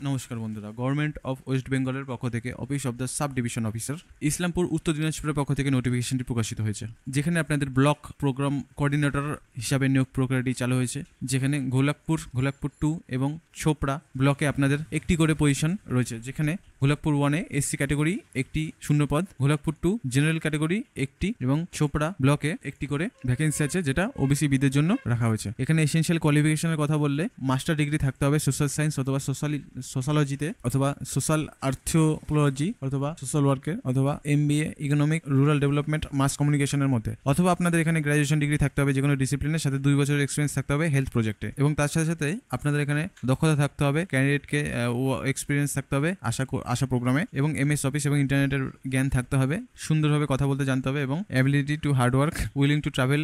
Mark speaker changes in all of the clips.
Speaker 1: নমস্কার বন্ধুরা, government of West বেঙ্গলের পক্ষ থেকে office of the sub division officer Islampur উত্তর দিনাজপুরের পক্ষ থেকে নোটিফিকেশনটি প্রকাশিত হয়েছে, যেখানে আপনাদের ব্লক প্রোগ্রাম কোঅর্ডিনেটর হিসাবে নিয়োগ প্রক্রিয়াটি চালু হয়েছে। যেখানে ঘোলাকপুর 2 এবং ছোপড়া ব্লকে আপনাদের একটি করে পজিশন রয়েছে, যেখানে ঘোলাকপুর 1-এ এসসি ক্যাটাগরি একটি শূন্যপদ, ঘোলাকপুর 2 জেনারেল ক্যাটাগরি একটি এবং ছোপড়া ব্লকে একটি করে ভ্যাকেন্সি আছে, যেটা ওবিসি বিদের জন্য রাখা হয়েছে। এখানে এসেনশিয়াল কোয়ালিফিকেশনের কথা বললে মাস্টার ডিগ্রি থাকতে হবে সোশ্যাল সায়েন্স অথবা সোশ্যালজিতে, অথবা সোশ্যাল আর্থোপোলজি অথবা সোশ্যাল ওয়ার্কের, অথবা এমবিএ ইকোনমিক রুরাল ডেভেলপমেন্ট মাস কমিউনিকেশনের মধ্যে, অথবা আপনাদের এখানে গ্র্যাজুয়েশন ডিগ্রি থাকতে হবে যে কোনো ডিসিপ্লিনের সাথে 2 বছরের এক্সপিরিয়েন্স থাকতে হবে হেলথ প্রজেক্টে, এবং তার সাথে সাথে আপনাদের এখানে দক্ষতা থাকতে হবে, ক্যান্ডিডেটকে এক্সপিরিয়েন্স থাকতে হবে আশা প্রোগ্রামে, এবং এমএস অফিস এবং ইন্টারনেটের জ্ঞান থাকতে হবে, সুন্দরভাবে কথা বলতে জানতে হবে, এবং ability to hard work, willing to travel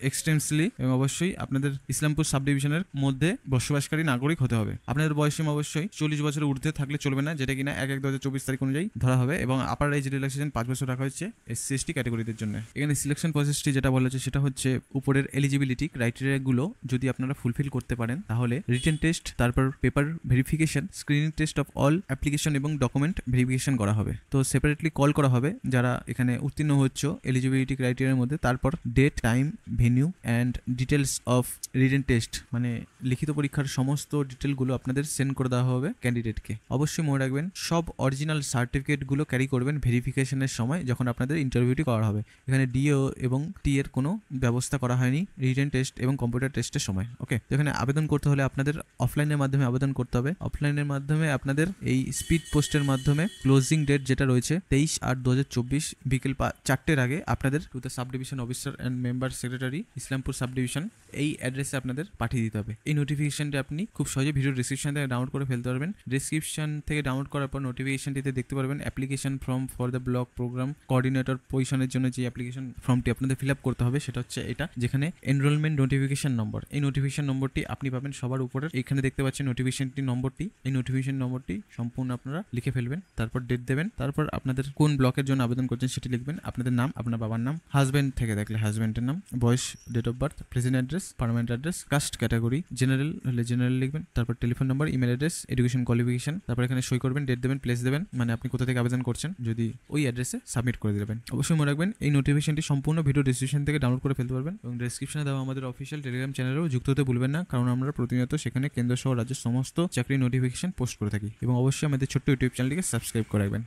Speaker 1: extensively, এবং অবশ্যই আপনাদের ইসলামপুর সাব ডিভিশনের মধ্যে বসবাসকারী নাগরিক হতে হবে। আপনাদের বয়সসীমা অবশ্যই 40 বছরের ঊর্ধ্বে থাকলে চলবে না, যেটা কিনা 1/1/2024 তারিখ অনুযায়ী ধরা হবে, এবং আপার এজ রিল্যাক্সেশন 5 বছর রাখা হয়েছে এসসি এসটি ক্যাটাগরিদের জন্য। এখানে সিলেকশন প্রসেসটি যেটা বলা হচ্ছে সেটা হচ্ছে উপরের এলিজিবিলিটি ক্রাইটেরিয়াগুলো যদি আপনারা ফুলফিল করতে পারেন তাহলে রিটেন টেস্ট, তারপর paper verification, screening test of all application এবং ডকুমেন্ট ভেরিফিকেশন করা হবে। তো সেপারেটলি কল করা হবে যারা এখানে উত্তীর্ণ হচ্ছে এলিজিবিলিটি ক্রাইটেরিয়ার মধ্যে, তারপর date, time, venue and details of written test, মানে লিখিত পরীক্ষার সমস্ত ডিটেলগুলো আপনাদের সেন্ড করে দেওয়া হবে ক্যান্ডিডেটকে। অবশ্যই মনে রাখবেন সব অরিজিনাল সার্টিফিকেটগুলো ক্যারি করবেন ভেরিফিকেশনের সময় যখন আপনাদের ইন্টারভিউটি করা হবে। এখানে ডিও এবং টি এর কোনো ব্যবস্থা করা হয়নি রিটেন টেস্ট এবং কম্পিউটার টেস্টের সময়। ওকে, তো এখানে আবেদন করতে হলে আপনাদের অফলাইনের মাধ্যমে আবেদন করতে হবে। অফলাইনের মাধ্যমে আপনাদের এই স্পিড পোস্টের মাধ্যমে ক্লোজিং ডেট যেটা রয়েছে 23/8/2024 বিকেল 4টের আগে আপনাদের to the sub division officer and member secretary Islampur sub division এই অ্যাড্রেসে আপনাদের পাঠিয়ে দিতে হবে। এই নোটিফিকেশনটি আপনি খুব সহজে ভিডিও ডিসক্রিপশন থেকে ডাউনলোড করে ফেলতে পারবেন। ডিসক্রিপশন থেকে ডাউনলোড করার পর নোটিফিকেশনটিতে দেখতে পারবেন application form for the block program coordinator পজিশনের জন্য যে অ্যাপ্লিকেশন ফর্মটি আপনাদের ফিল আপ করতে হবে সেটা হচ্ছে এটা, যেখানে এনরোলমেন্ট নোটিফিকেশন নম্বর, এই নোটিফিকেশন নম্বরটি আপনি পাবেন সবার উপরে। এখানে দেখতে পাচ্ছেন নোটিফিকেশনটি নম্বরটি, এই নোটিফিকেশন নম্বরটি সম্পূর্ণ আপনারা লিখে ফেলবেন, তারপর ডেট দেবেন, তারপর আপনাদের কোন ব্লকের জন্য আবেদন করছেন সেটি লিখবেন, আপনাদের নাম, আপনার বাবার নাম, হাজব্যান্ড থেকে দেখলে হাজব্যান্ডের নাম, বয়স, date of birth, present address, permanent address, caste category, general হলে জেনারেল লিখবেন, তারপর telephone number, email address, education qualification, তারপর এখানে সই করবেন, ডেট দেবেন, প্লেস দেবেন, মানে আপনি কোথা থেকে আবেদন করছেন, যদি ওই অ্যাড্রেসে সাবমিট করে দেবেন। অবশ্যই মনে রাখবেন এই নোটিফিকেশনটি সম্পূর্ণ ভিডিও ডিসক্রিপশন থেকে ডাউনলোড করে ফেলতে পারবেন, এবং ডেসক্রিপশনে দেওয়া আমাদের অফিসিয়াল টেলিগ্রাম চ্যানেলেও যুক্ত হতে ভুলবেন না, কারণ আমরা প্রতিনিয়ত সেখানে কেন্দ্র সহ রাজ্যের সমস্ত চাকরি নোটিফিকেশন পোস্ট করে থাকি। এবং অবশ্যই আমাদের ছোট্ট ইউটিউব চ্যানেলটিকে সাবস্ক্রাইব করে রাখবেন।